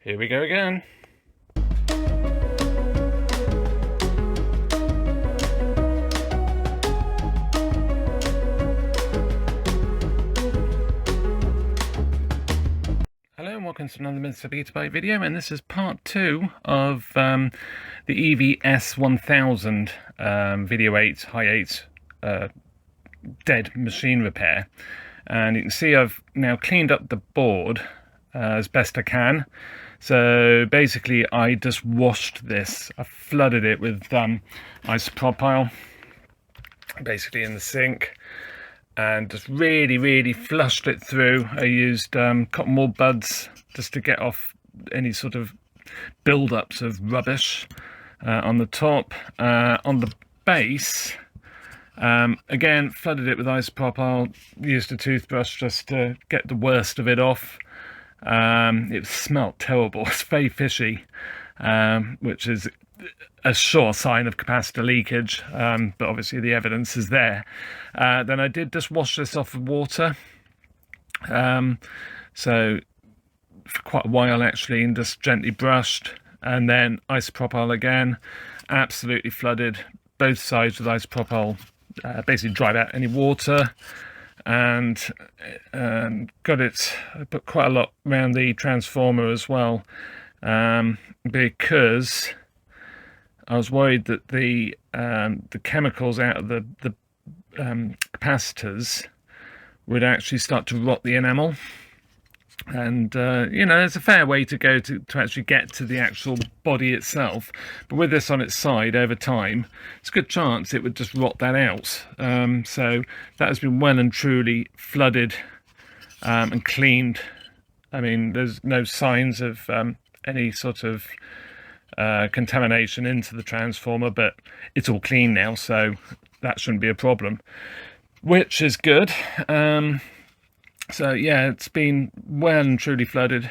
Here we go again. Hello and welcome to another MrBetaByte video, and this is part 2 of the EV-S1000 Video 8 Hi8 dead machine repair. And you can see I've now cleaned up the board as best I can. So basically I just washed this, I flooded it with isopropyl basically in the sink, and just really flushed it through. I used cotton wool buds just to get off any sort of build-ups of rubbish on the top. On the base, again, flooded it with isopropyl, used a toothbrush just to get the worst of it off. It smelt terrible, it's very fishy, which is a sure sign of capacitor leakage, but obviously the evidence is there. Then I did just wash this off with water, so for quite a while actually, and just gently brushed, and then isopropyl again, absolutely flooded both sides with isopropyl, basically dried out any water, and got it, I put quite a lot around the transformer as well, because I was worried that the chemicals out of the capacitors would actually start to rot the enamel. And you know, there's a fair way to go to actually get to the actual body itself, but with this on its side over time, it's a good chance it would just rot that out. So that has been well and truly flooded and cleaned. I mean, there's no signs of any sort of contamination into the transformer, but it's all clean now, so that shouldn't be a problem, which is good. So yeah, it's been well and truly flooded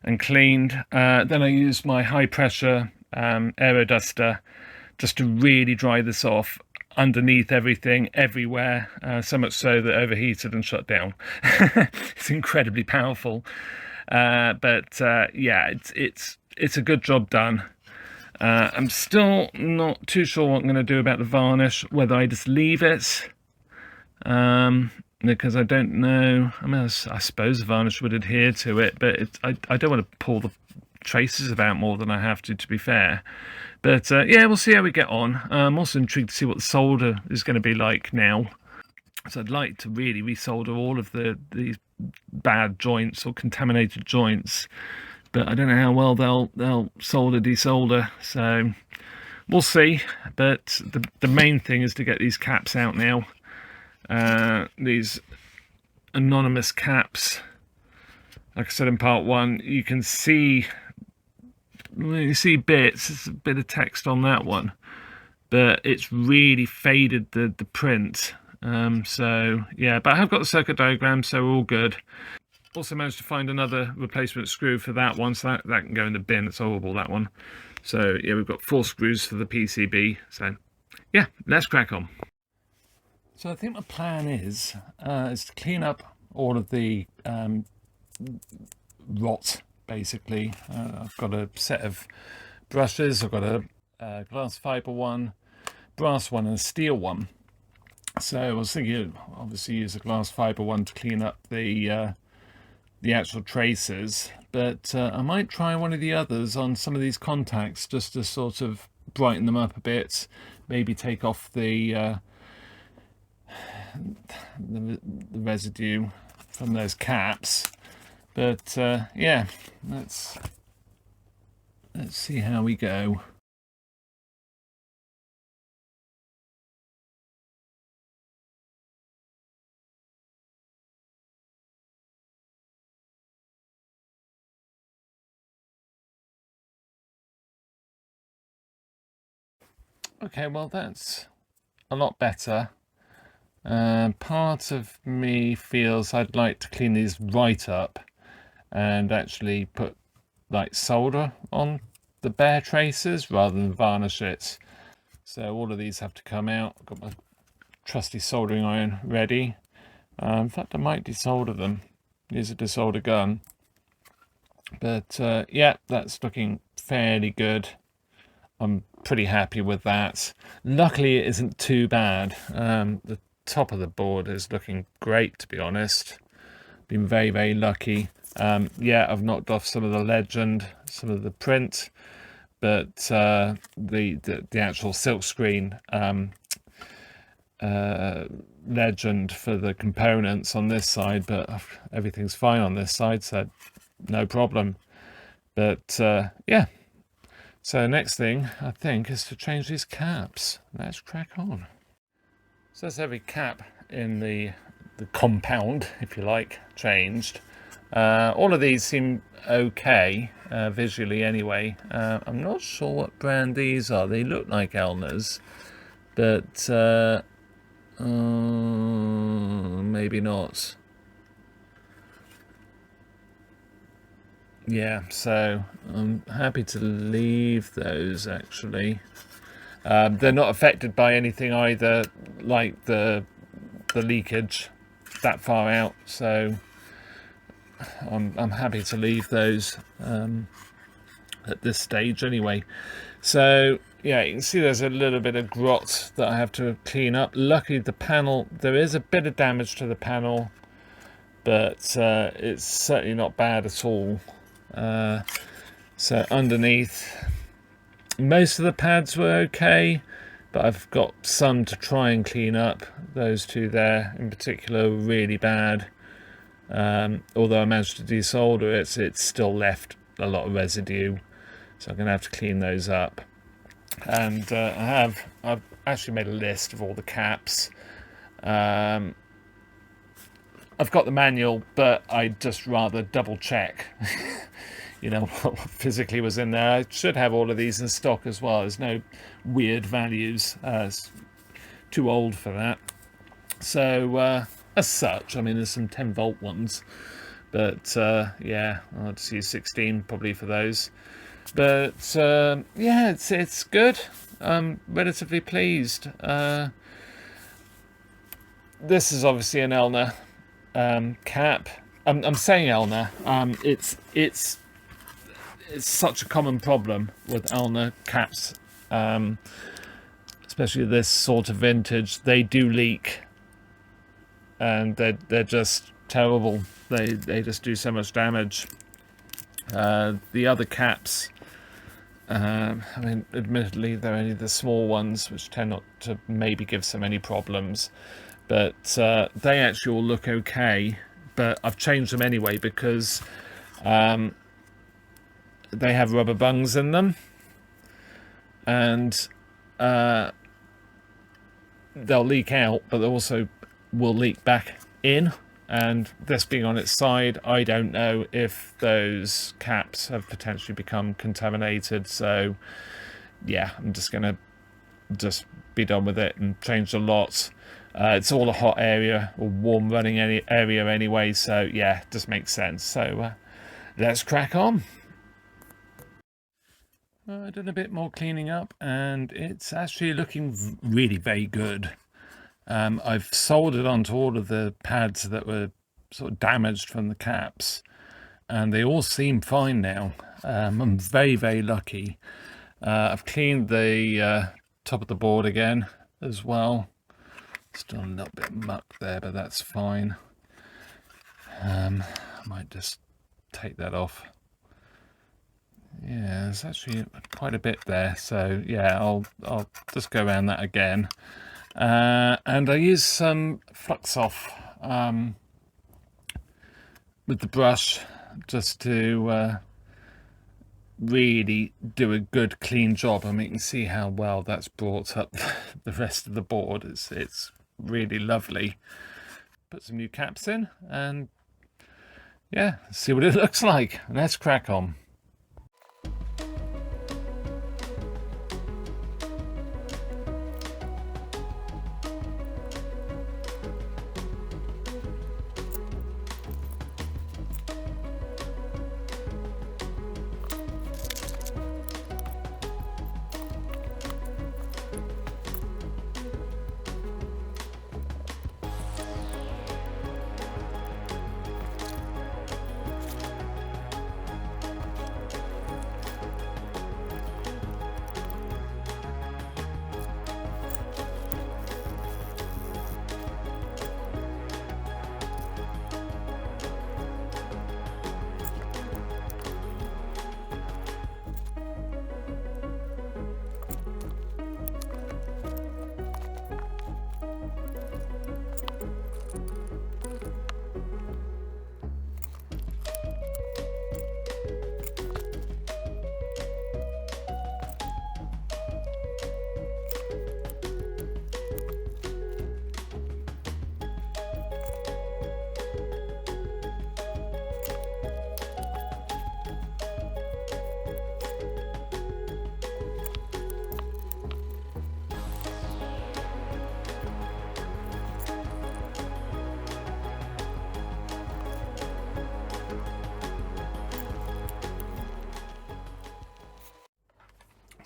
and cleaned. Then I used my high pressure aero duster just to really dry this off underneath everything, everywhere, so much so that it overheated and shut down. It's incredibly powerful, but yeah, it's a good job done. I'm still not too sure what I'm going to do about the varnish, whether I just leave it, because I don't know. I mean, I suppose the varnish would adhere to it, but I don't want to pull the traces about more than I have to be fair. But yeah, we'll see how we get on. I'm also intrigued to see what the solder is going to be like now. So I'd like to really resolder all of these bad joints or contaminated joints, but I don't know how well they'll solder desolder, so we'll see. But the main thing is to get these caps out now. These anonymous caps, like I said in part 1, you can see bits. There's a bit of text on that one, but it's really faded the print. So yeah, but I have got the circuit diagram, so we're all good. Also managed to find another replacement screw for that one, so that can go in the bin. It's horrible, that one. So yeah, we've got 4 screws for the PCB. So yeah, let's crack on. So I think my plan is to clean up all of the rot, basically. I've got a set of brushes. I've got a glass fiber one, brass one, and a steel one. So I was thinking, obviously, use a glass fiber one to clean up the actual traces, but I might try one of the others on some of these contacts just to sort of brighten them up a bit. Maybe take off the residue from those caps. But yeah, let's see how we go. Okay, well, that's a lot better. Part of me feels I'd like to clean these right up and actually put like solder on the bare traces rather than varnish it. So all of these have to come out. I've got my trusty soldering iron ready. In fact, I might desolder them. Use a desolder gun. But yeah, that's looking fairly good. I'm pretty happy with that. Luckily, it isn't too bad. The top of the board is looking great, to be honest. Been very, very lucky. Yeah, I've knocked off some of the legend, some of the print, but the actual silkscreen legend for the components on this side, but everything's fine on this side, so no problem. But yeah. So next thing, I think, is to change these caps. Let's crack on. So that's every cap in the compound, if you like, changed. All of these seem okay, visually anyway. I'm not sure what brand these are. They look like Elna's, but maybe not. Yeah, so I'm happy to leave those, actually. They're not affected by anything either, like the leakage that far out, so I'm happy to leave those at this stage anyway. So yeah, you can see there's a little bit of grot that I have to clean up. Luckily the panel, there is a bit of damage to the panel, but it's certainly not bad at all. So underneath, most of the pads were okay, but I've got some to try and clean up. Those two there in particular were really bad. Although I managed to desolder it, it's still left a lot of residue, so I'm going to have to clean those up. And I've actually made a list of all the caps. I've got the manual, but I'd just rather double check you know, what physically was in there. I should have all of these in stock as well. There's no weird values. It's too old for that. So as such, I mean, there's some 10-volt ones, but yeah, I'll just use 16 probably for those. But yeah, it's good. I'm relatively pleased. This is obviously an Elna cap. I'm saying Elna. It's such a common problem with Elna caps, especially this sort of vintage. They do leak, and they're just terrible. They just do so much damage. The other caps, I mean, admittedly, they're only the small ones, which tend not to maybe give so many problems, but they actually all look okay. But I've changed them anyway because they have rubber bungs in them, and they'll leak out, but they also will leak back in. And this being on its side, I don't know if those caps have potentially become contaminated. So yeah, I'm just gonna be done with it and change the lot. It's all a hot area or warm running area anyway, so yeah, it just makes sense. So let's crack on. I've done a bit more cleaning up, and it's actually looking really very good. I've soldered onto all of the pads that were sort of damaged from the caps, and they all seem fine now. I'm very, very lucky. I've cleaned the top of the board again as well. Still a little bit of muck there, but that's fine. I might just take that off. Yeah, there's actually quite a bit there, so yeah, I'll just go around that again. And I use some flux off with the brush just to really do a good clean job. I mean, you can see how well that's brought up the rest of the board. It's really lovely. Put some new caps in, and yeah, see what it looks like. Let's crack on.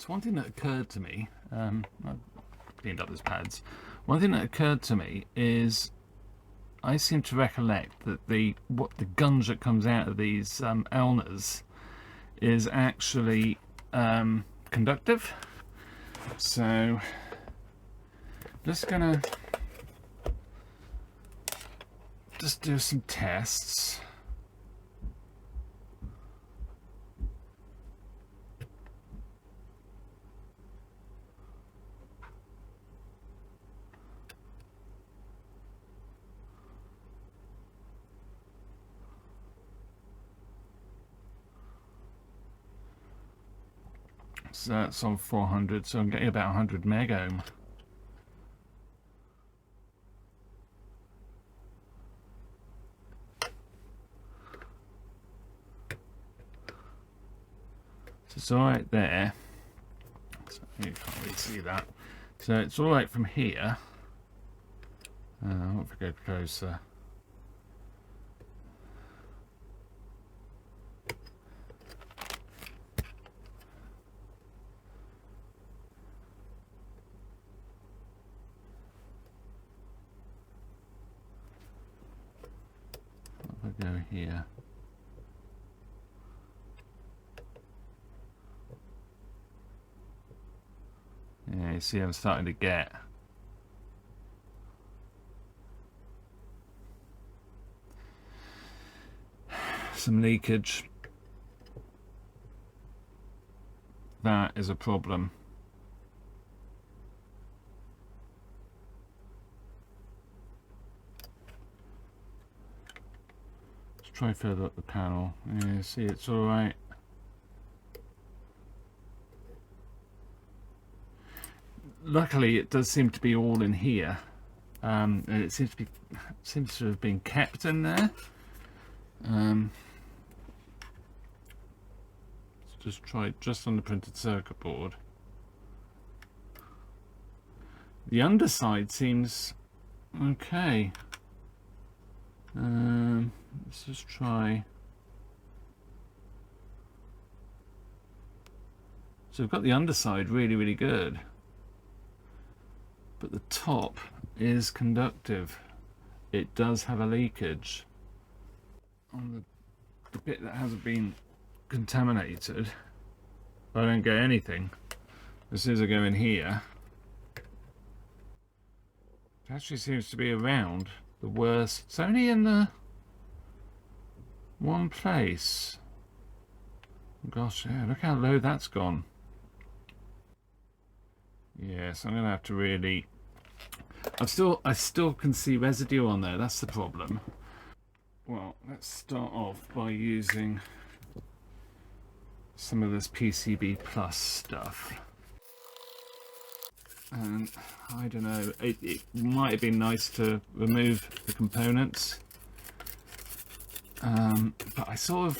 So one thing that occurred to me, I've cleaned up those pads. One thing that occurred to me is I seem to recollect that the gunge that comes out of these Elnas is actually conductive. So just gonna do some tests. So that's on 400, so I'm getting about 100 meg ohm. So it's alright there. So you can't really see that. So it's alright from here. What if I go closer? If I go here. Yeah, you see I'm starting to get some leakage. That is a problem. Let's try further up the panel. Yeah, see, it's all right. Luckily, it does seem to be all in here, and it seems to have been kept in there. Let's just try it just on the printed circuit board. The underside seems okay. Let's just try. So we've got the underside really good. But the top is conductive. It does have a leakage. On the bit that hasn't been contaminated, I don't get anything. As soon as I go in here, it actually seems to be around the worst. It's only in the one place. Gosh, yeah, look how low that's gone. Yes, I'm gonna have to really. I still can see residue on there. That's the problem. Well, let's start off by using some of this PCB plus stuff. And I don't know. It might have been nice to remove the components, but I'm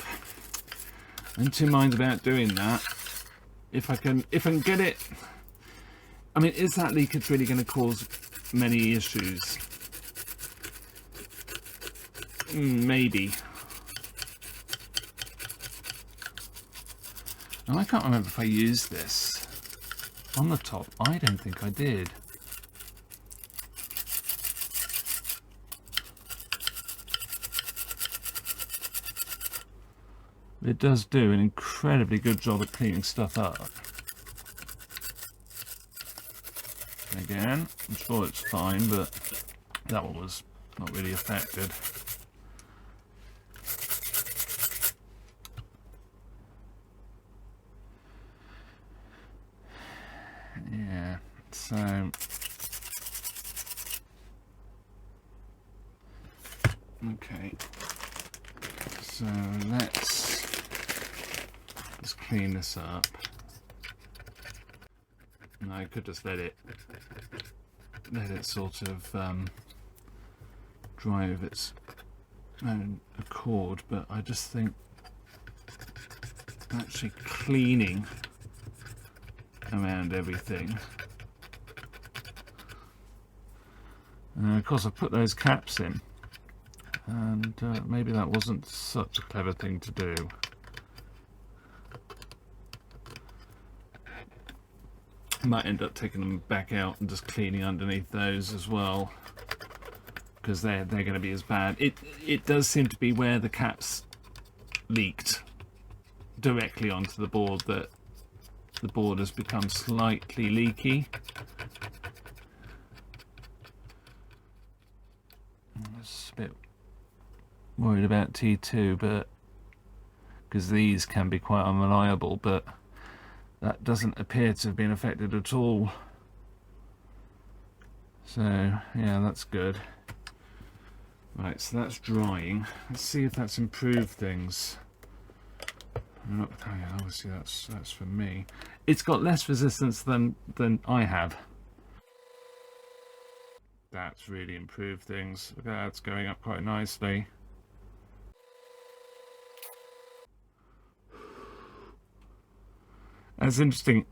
in two minds about doing that. If I can get it. I mean, is that leakage really going to cause many issues? Maybe. And I can't remember if I used this on the top. I don't think I did. It does do an incredibly good job at cleaning stuff up. Again, I'm sure it's fine, but that one was not really affected. Yeah, so okay, so let's clean this up. And I could just let it sort of dry of its own accord, but I just think actually cleaning around everything. And of course I put those caps in, and maybe that wasn't such a clever thing to do. I might end up taking them back out and just cleaning underneath those as well, because they're going to be as bad. It does seem to be where the caps leaked directly onto the board that the board has become slightly leaky. I'm just a bit worried about T2, but because these can be quite unreliable, but that doesn't appear to have been affected at all. So yeah, that's good. Right, so that's drying. Let's see if that's improved things. Oh yeah, obviously that's for me. It's got less resistance than I have. That's really improved things. Look at that, it's going up quite nicely. That's interesting.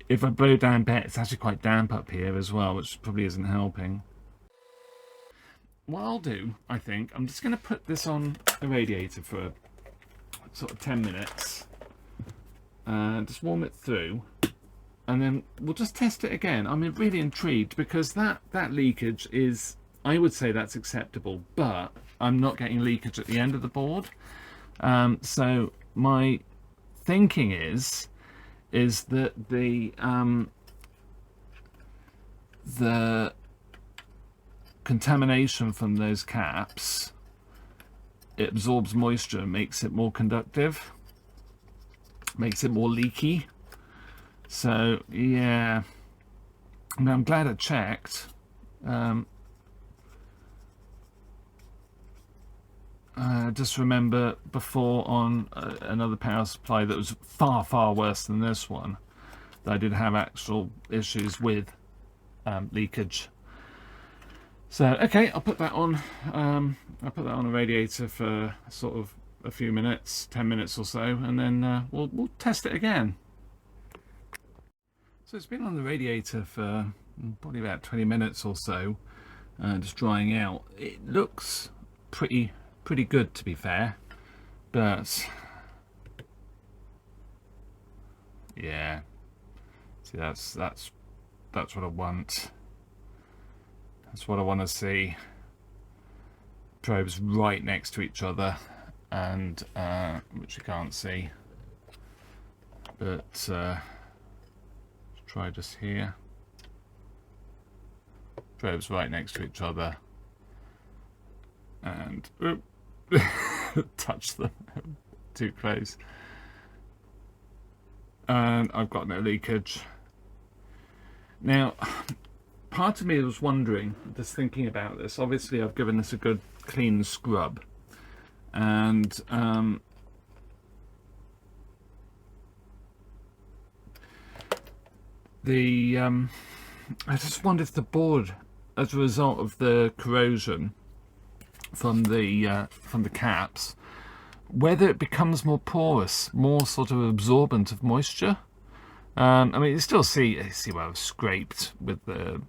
If I blow down bit, it's actually quite damp up here as well, which probably isn't helping. What I'll do, I think, I'm just going to put this on a radiator for sort of 10 minutes. Just warm it through. And then we'll just test it again. I'm really intrigued because that leakage is, I would say that's acceptable, but I'm not getting leakage at the end of the board. So my thinking is that the contamination from those caps, it absorbs moisture and makes it more conductive, makes it more leaky. So yeah, I mean, I'm glad I checked. Just remember before on another power supply that was far worse than this one, that I did have actual issues with leakage. So okay, I'll put that on. I'll put that on a radiator for sort of a few minutes, 10 minutes or so, and then we'll test it again. So it's been on the radiator for probably about 20 minutes or so, just drying out. It looks pretty good, to be fair, but yeah, see, that's what I want. That's what I want to see. Probes right next to each other, and which you can't see, but let's try just here. Probes right next to each other, and touch them too close, and I've got no leakage. Now, part of me was wondering, just thinking about this, obviously I've given this a good clean scrub, and I just wonder if the board, as a result of the corrosion from the caps, whether it becomes more porous, more sort of absorbent of moisture. I mean, you still see where I've scraped with the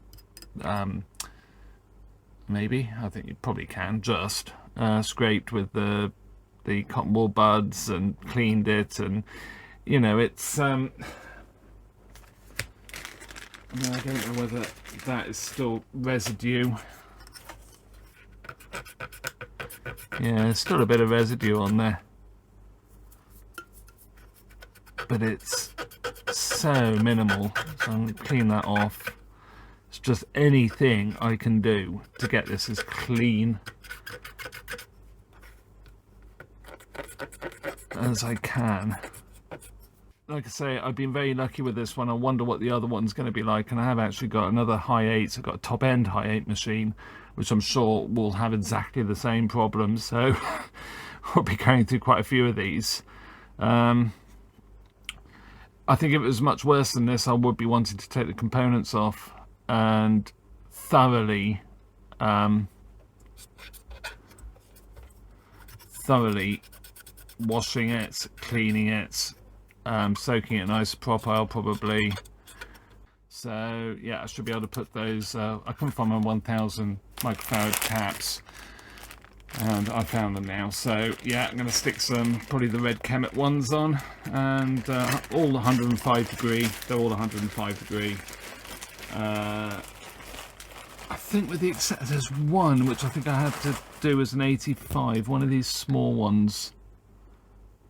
maybe, I think you probably can just scraped with the cotton wool buds and cleaned it, and you know, it's I mean, I don't know whether that is still residue. Yeah, there's still a bit of residue on there, but it's so minimal, so I'm going to clean that off. It's just anything I can do to get this as clean as I can. Like I say, I've been very lucky with this one. I wonder what the other one's going to be like, and I have actually got another Hi8. I've got a top-end Hi8 machine, which I'm sure will have exactly the same problems, so we'll be going through quite a few of these. I think if it was much worse than this, I would be wanting to take the components off and thoroughly washing it, cleaning it, soaking it in isopropyl probably. So yeah, I should be able to put those, I couldn't find my 1000 microfarad caps, and I found them now. So yeah, I'm going to stick some, probably the red Kemet ones on, and all 105 degree. They're all 105 degree. I think with the exception, there's one which I think I had to do as an 85, one of these small ones.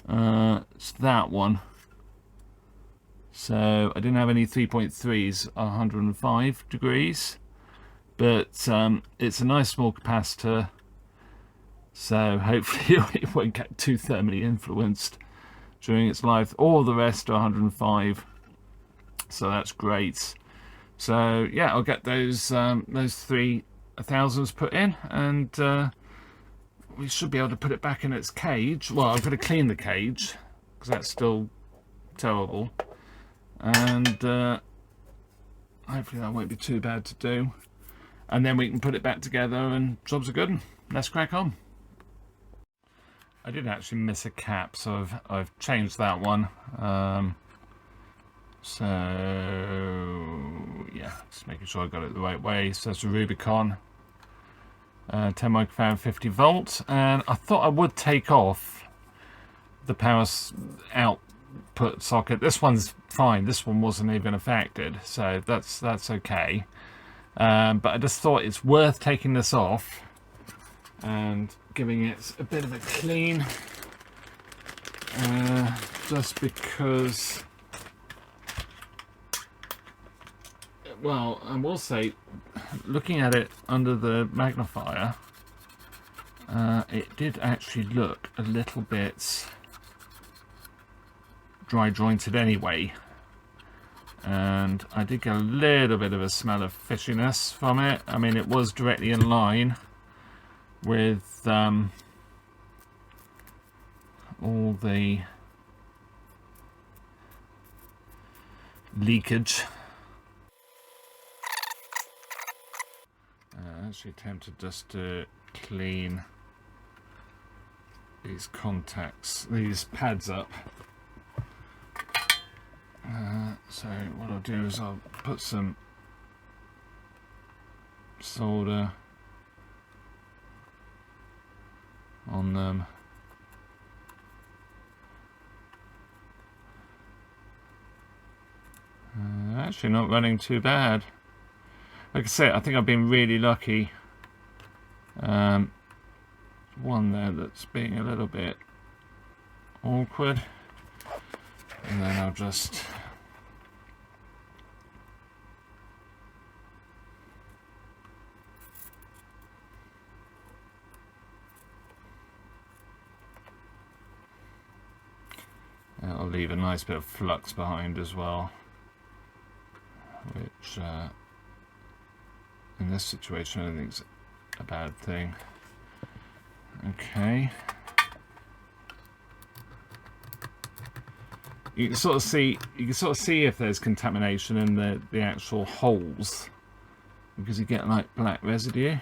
It's that one. So I didn't have any 3.3s 105 degrees, but it's a nice small capacitor, so hopefully it won't get too thermally influenced during its life. All the rest are 105, so that's great. So yeah, I'll get those 3000s put in, and we should be able to put it back in its cage. Well, I've got to clean the cage because that's still terrible, and hopefully that won't be too bad to do, and then we can put it back together and jobs are good. Let's crack on. I did actually miss a cap, so I've changed that one. So yeah, just making sure I got it the right way. So it's a Rubicon, 10 microfarad 50 volts, and I thought I would take off the power output socket. This one's fine, this one wasn't even affected, so that's okay. But I just thought it's worth taking this off and giving it a bit of a clean, just because, well, I will say, looking at it under the magnifier, it did actually look a little bit dry jointed anyway, and I did get a little bit of a smell of fishiness from it. I mean, it was directly in line with all the leakage. I actually attempted just to clean these contacts, these pads up. So what I'll do is I'll put some solder on them. Actually not running too bad. Like I said, I think I've been really lucky. One there that's being a little bit awkward, and then I'll just I'll leave a nice bit of flux behind as well, which in this situation I don't think it's a bad thing. Okay, you can sort of see if there's contamination in the actual holes, because you get like black residue.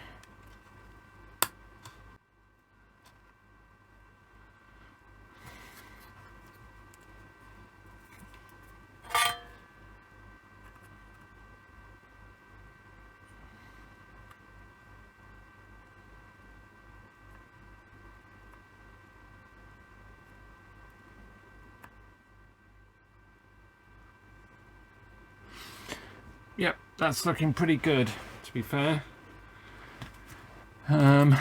Yep, that's looking pretty good, to be fair. There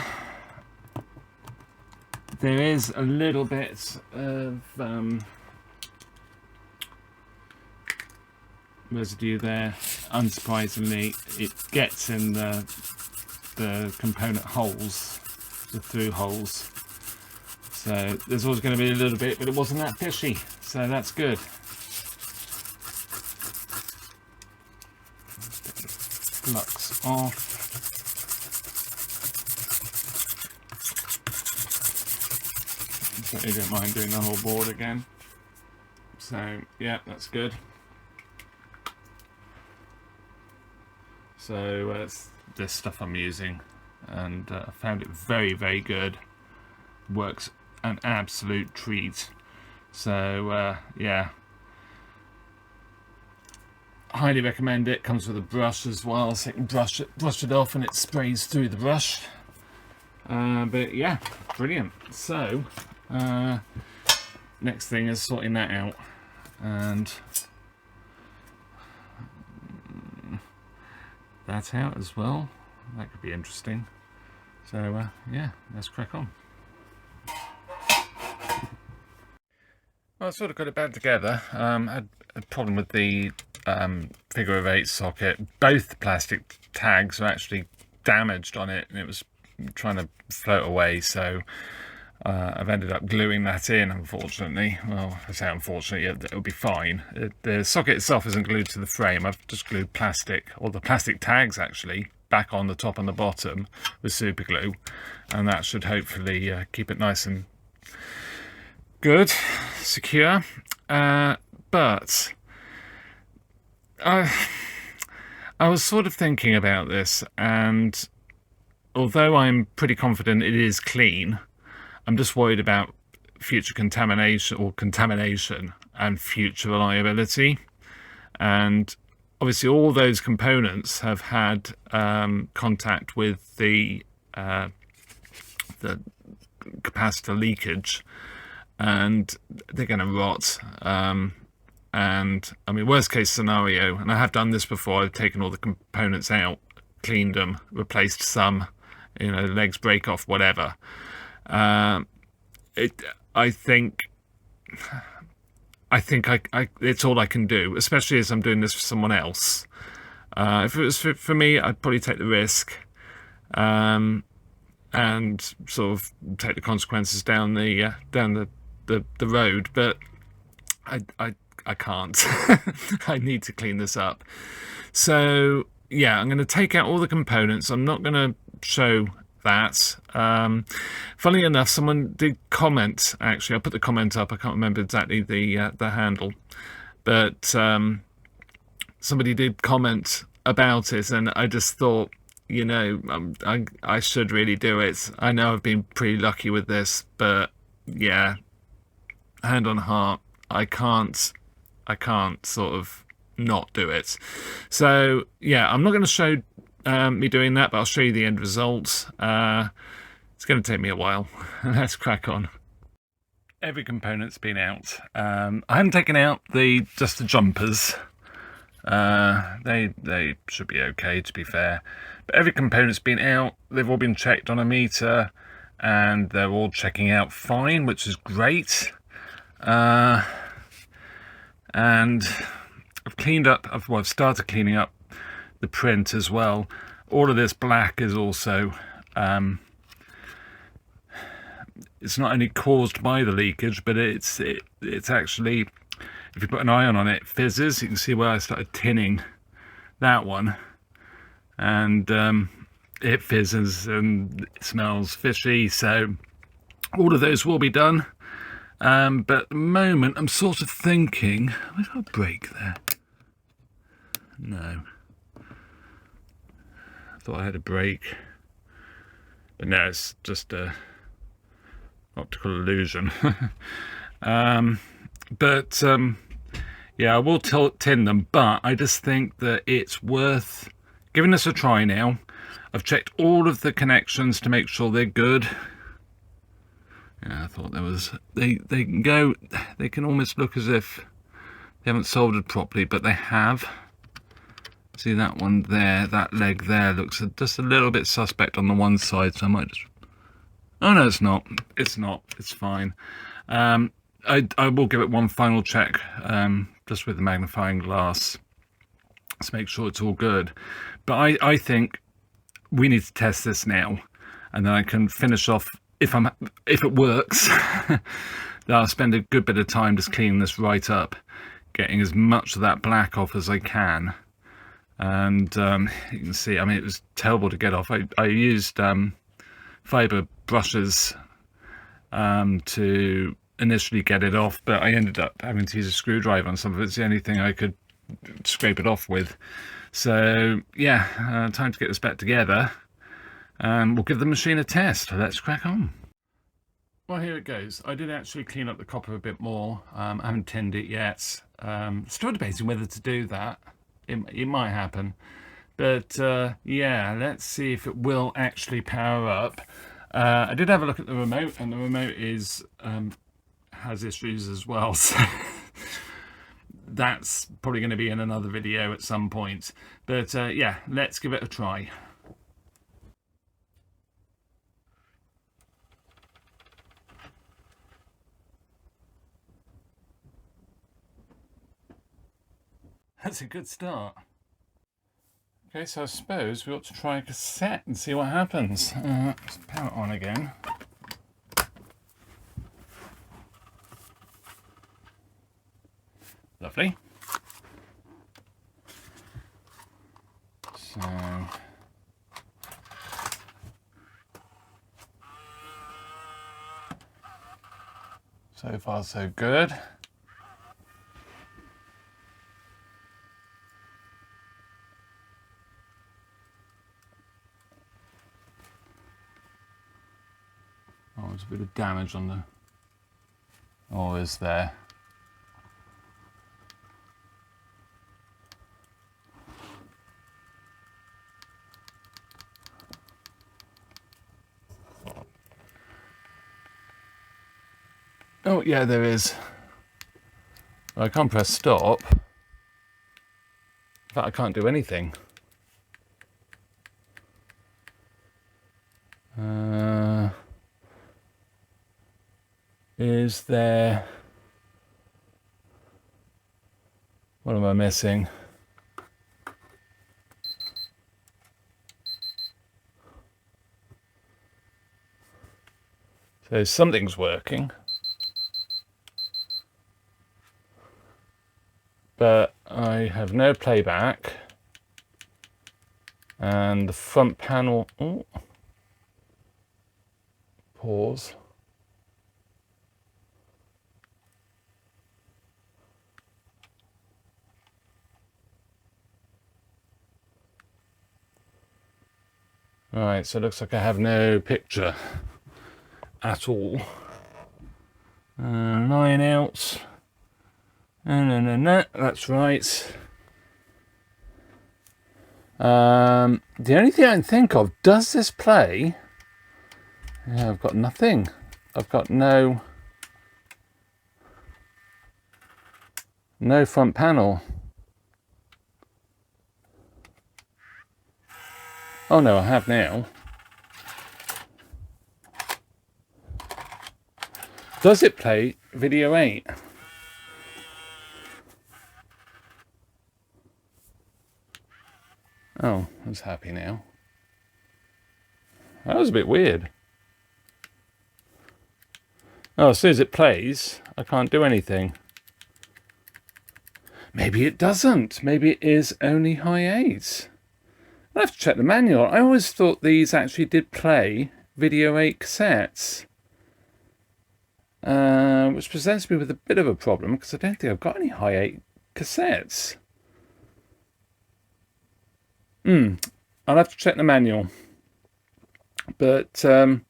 is a little bit of residue there. Unsurprisingly, it gets in the component holes, the through holes. So there's always going to be a little bit, but it wasn't that fishy, so that's good. Flux off. So you don't mind doing the whole board again. So yeah, that's good. So it's this stuff I'm using, and I found it very, very good. Works an absolute treat. So yeah, highly recommend it. Comes with a brush as well, so you can brush it off and it sprays through the brush. But yeah, brilliant. So next thing is sorting that out, and that out as well. That could be interesting. So yeah, let's crack on. Well, I sort of got it back together. I had a problem with the figure of 8 socket. Both plastic tags were actually damaged on it, and it was trying to float away, so I've ended up gluing that in, unfortunately. Well, I say unfortunately, it'll be fine. The socket itself isn't glued to the frame. I've just glued plastic, or the plastic tags actually, back on the top and the bottom with super glue, and that should hopefully keep it nice and good, secure. But I was sort of thinking about this, and although I'm pretty confident it is clean, I'm just worried about future contamination and future reliability. And obviously all those components have had contact with the capacitor leakage, and they're going to rot. And I mean, worst case scenario, and I have done this before, I've taken all the components out, cleaned them, replaced some, you know, legs break off, whatever. I think it's all I can do, especially as I'm doing this for someone else. If it was for me, I'd probably take the risk, and sort of take the consequences down the road. But I can't. I need to clean this up. So yeah, I'm going to take out all the components. I'm not going to show that. Funnily enough, someone did comment, actually. I'll put the comment up. I can't remember exactly the handle, but somebody did comment about it, and I just thought, you know, I should really do it. I know I've been pretty lucky with this, but yeah, hand on heart, I can't sort of not do it. So yeah, I'm not going to show me doing that, but I'll show you the end result. It's going to take me a while. Let's crack on. Every component's been out. I haven't taken out just the jumpers. They should be okay, to be fair. But every component's been out. They've all been checked on a meter, and they're all checking out fine, which is great. And I've cleaned up. I've started cleaning up the print as well. All of this black is also it's not only caused by the leakage, but it's actually, if you put an iron on it, it fizzes. You can see where I started tinning that one, and it fizzes and it smells fishy. So all of those will be done, but at the moment I'm sort of thinking, have I got a break there? No, I thought I had a break, but no, it's just a optical illusion. But yeah, I will tin them, but I just think that it's worth giving this a try now. I've checked all of the connections to make sure they're good. Yeah, I thought there was, they can almost look as if they haven't soldered properly, but they have. See that one there, that leg there looks just a little bit suspect on the one side, so I might just, oh no, it's not, it's fine. I will give it one final check, just with the magnifying glass, to make sure it's all good. But I think we need to test this now, and then I can finish off, if it works, then I'll spend a good bit of time just cleaning this right up, getting as much of that black off as I can. And you can see, I mean, it was terrible to get off. I used fibre brushes to initially get it off, but I ended up having to use a screwdriver on some of it. It's the only thing I could scrape it off with. So yeah, time to get this back together, and we'll give the machine a test. Let's crack on. Well, here it goes. I did actually clean up the copper a bit more. I haven't tinned it yet. Still debating whether to do that. It might happen, but yeah, let's see if it will actually power up. I did have a look at the remote, and the remote is has issues as well, so that's probably going to be in another video at some point. But yeah, let's give it a try. That's a good start. Okay, so I suppose we ought to try a cassette and see what happens. Let's power it on again. Lovely. So far so good. Oh, there's a bit of damage on the... Oh, is there? Oh, yeah, there is. Well, I can't press stop. In fact, I can't do anything. Is there... What am I missing? So something's working. But I have no playback. And the front panel... Oh, pause. Right, so it looks like I have no picture at all. 9 outs. No, that's right. The only thing I can think of, does this play? Yeah, I've got nothing. I've got no front panel. Oh no, I have now. Does it play video 8? Oh, I was happy now. That was a bit weird. Oh, as soon as it plays, I can't do anything. Maybe it doesn't. Maybe it is only Hi8. I'll have to check the manual. I always thought these actually did play video 8 cassettes. Which presents me with a bit of a problem because I don't think I've got any Hi8 cassettes. I'll have to check the manual. But so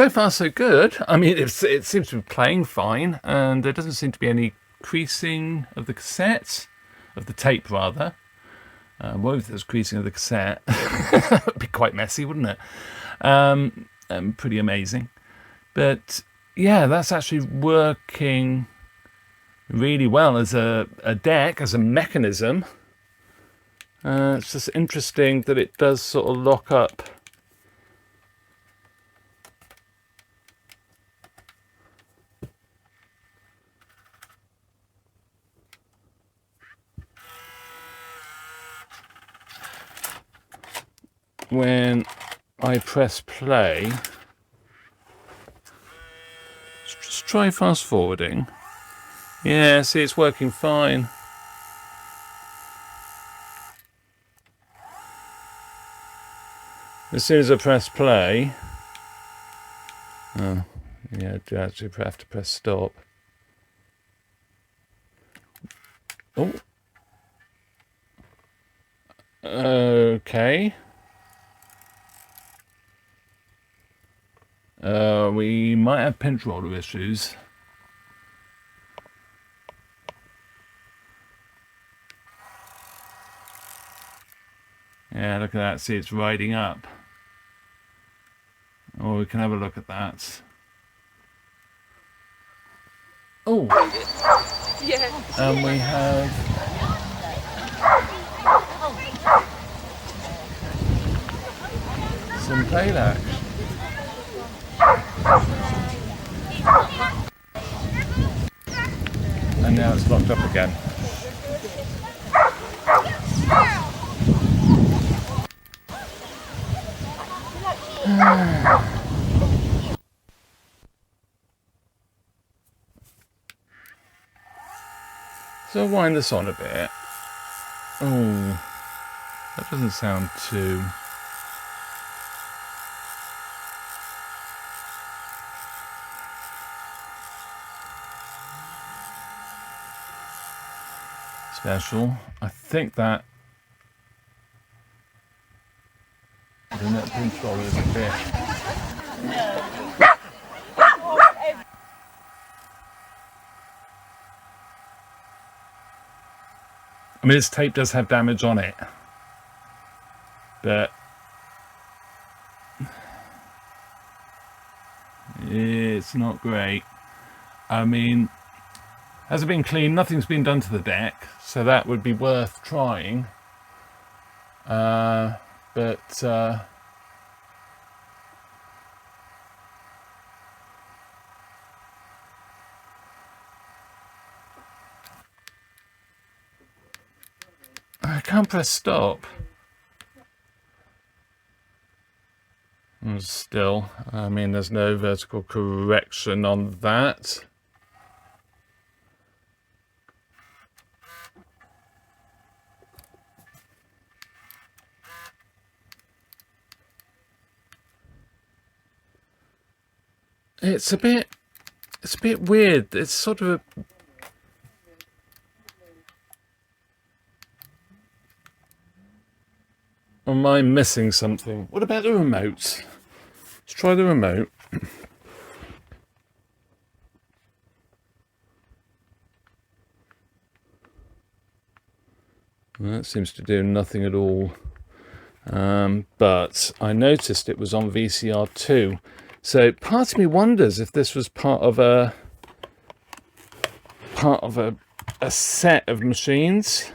far so good. I mean, it seems to be playing fine, and there doesn't seem to be any creasing of the cassette, of the tape rather. Well, if there's creasing of the cassette, it'd be quite messy, wouldn't it? Pretty amazing. But yeah, that's actually working really well as a deck, as a mechanism. It's just interesting that it does sort of lock up. When I press play, let's just try fast forwarding. Yeah, see, it's working fine. As soon as I press play, oh, yeah, I do actually have to press stop. Oh, okay. We might have pinch roller issues. Yeah, look at that. See, it's riding up. Or we can have a look at that. Oh, yeah. And we have some payback. And now it's locked up again. So I'll wind this on a bit. Oh, that doesn't sound too... special. I think that the net controller is a bit... I mean, this tape does have damage on it, but it's not great. I mean, has it been cleaned? Nothing's been done to the deck, so that would be worth trying. I can't press stop. And still, I mean, there's no vertical correction on that. It's a bit weird. It's sort of a... Or am I missing something? What about the remote? Let's try the remote. Well, that seems to do nothing at all. But I noticed it was on VCR 2. So part of me wonders if this was part of a set of machines.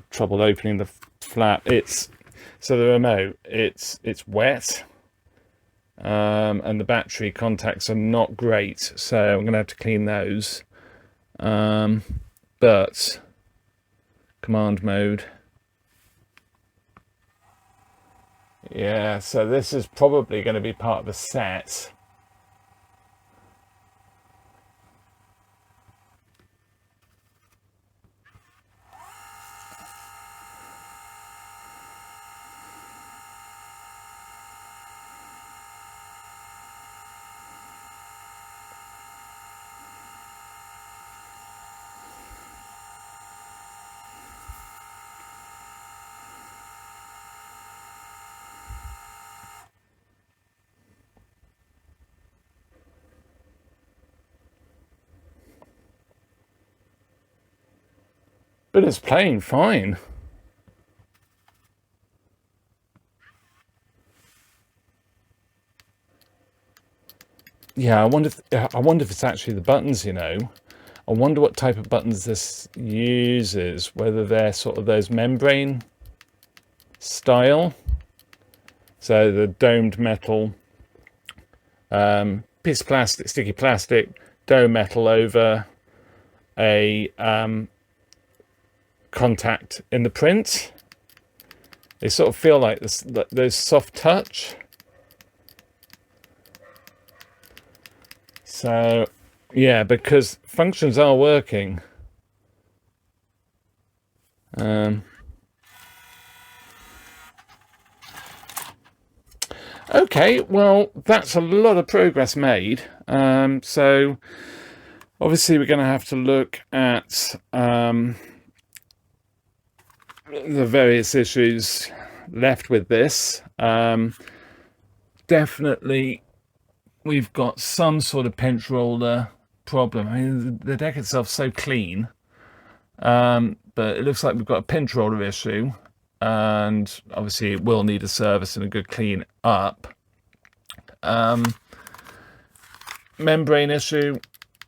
Trouble opening the flap. So the remote, it's wet, and the battery contacts are not great, so I'm gonna have to clean those. But command mode, yeah, so this is probably going to be part of a set. But it's playing fine. Yeah, I wonder if it's actually the buttons, you know. I wonder what type of buttons this uses, whether they're sort of those membrane style. So the domed metal, piece of plastic, sticky plastic, dome metal over a contact in the print. They sort of feel like this, those soft touch. So yeah, because functions are working. Okay, well, that's a lot of progress made. So obviously we're going to have to look at the various issues left with this. Definitely we've got some sort of pinch roller problem. I mean, the deck itself is so clean, but it looks like we've got a pinch roller issue, and obviously it will need a service and a good clean up. Membrane issue,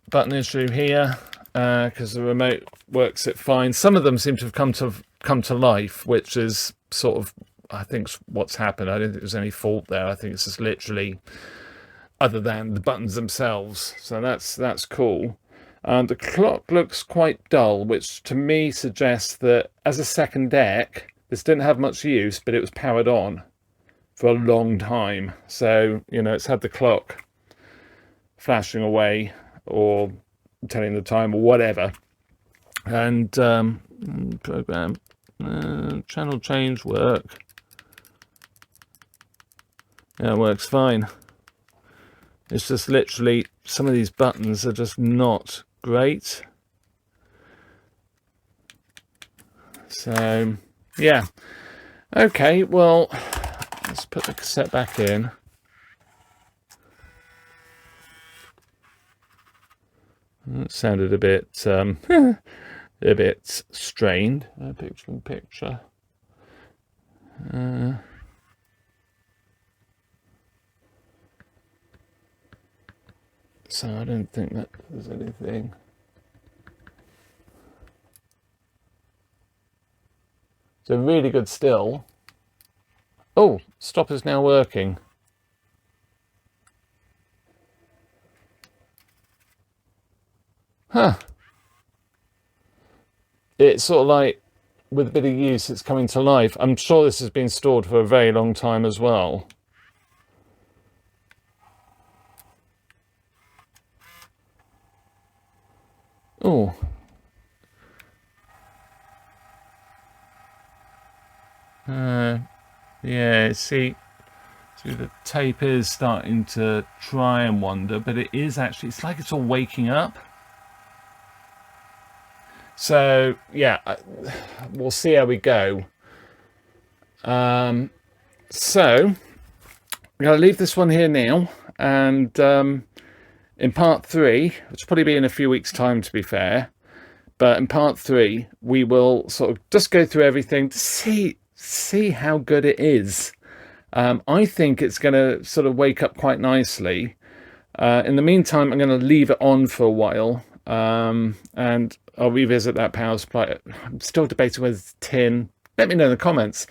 button issue here, because the remote works it fine. Some of them seem to have come to life, which is sort of, I think, what's happened. I don't think there's any fault there. I think it's just literally, other than the buttons themselves. So that's cool. The clock looks quite dull, which to me suggests that as a second deck, this didn't have much use, but it was powered on for a long time. So, you know, it's had the clock flashing away or telling the time or whatever. And program, channel change work. Yeah, it works fine. It's just literally, some of these buttons are just not great. So, yeah. Okay, well, let's put the cassette back in. It sounded a bit strained. Picture in picture. So I don't think that there's anything. So really good still. Oh, stopper's now working. Huh. It's sort of like, with a bit of use, it's coming to life. I'm sure this has been stored for a very long time as well. Oh. Yeah, see the tape is starting to try and wander, but it is actually, it's like it's all waking up. So yeah, we'll see how we go. So we're going to leave this one here now, and in part 3, which will probably be in a few weeks' time to be fair, but in part 3 we will sort of just go through everything to see how good it is. I think it's going to sort of wake up quite nicely. In the meantime, I'm going to leave it on for a while, and I'll revisit that power supply. I'm still debating whether it's tin. Let me know in the comments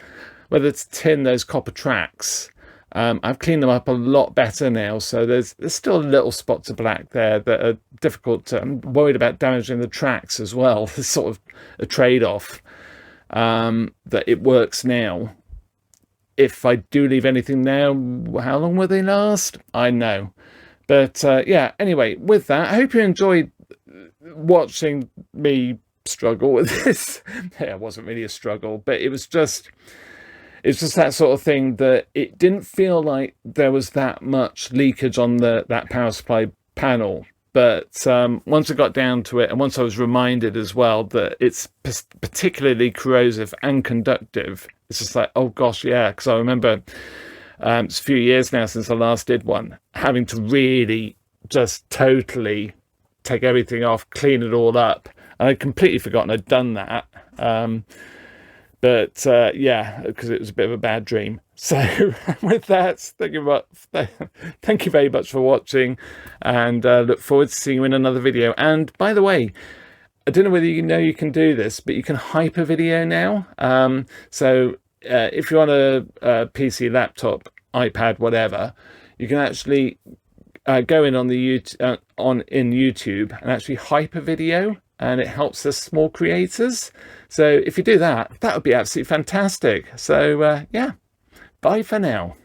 whether it's tin, those copper tracks. I've cleaned them up a lot better now, so there's still little spots of black there that are difficult to, I'm worried about damaging the tracks as well. There's sort of a trade-off, that it works now. If I do leave anything now, how long will they last? I know. But yeah, anyway, with that, I hope you enjoyed watching me struggle with this. Yeah, it wasn't really a struggle, but it's just that sort of thing that it didn't feel like there was that much leakage on that power supply panel. But once I got down to it, and once I was reminded as well that it's particularly corrosive and conductive, it's just like, oh gosh, yeah. Because I remember it's a few years now since I last did one, having to really just totally take everything off, clean it all up. And I'd completely forgotten I'd done that. But yeah, because it was a bit of a bad dream. So with that, thank you very much for watching, and look forward to seeing you in another video. And by the way, I don't know whether you know you can do this, but you can hyper video now. So if you're on a PC, laptop, iPad, whatever, you can actually go in on the YouTube and actually hyper video, and it helps the small creators. So if you do that, that would be absolutely fantastic. So yeah, bye for now.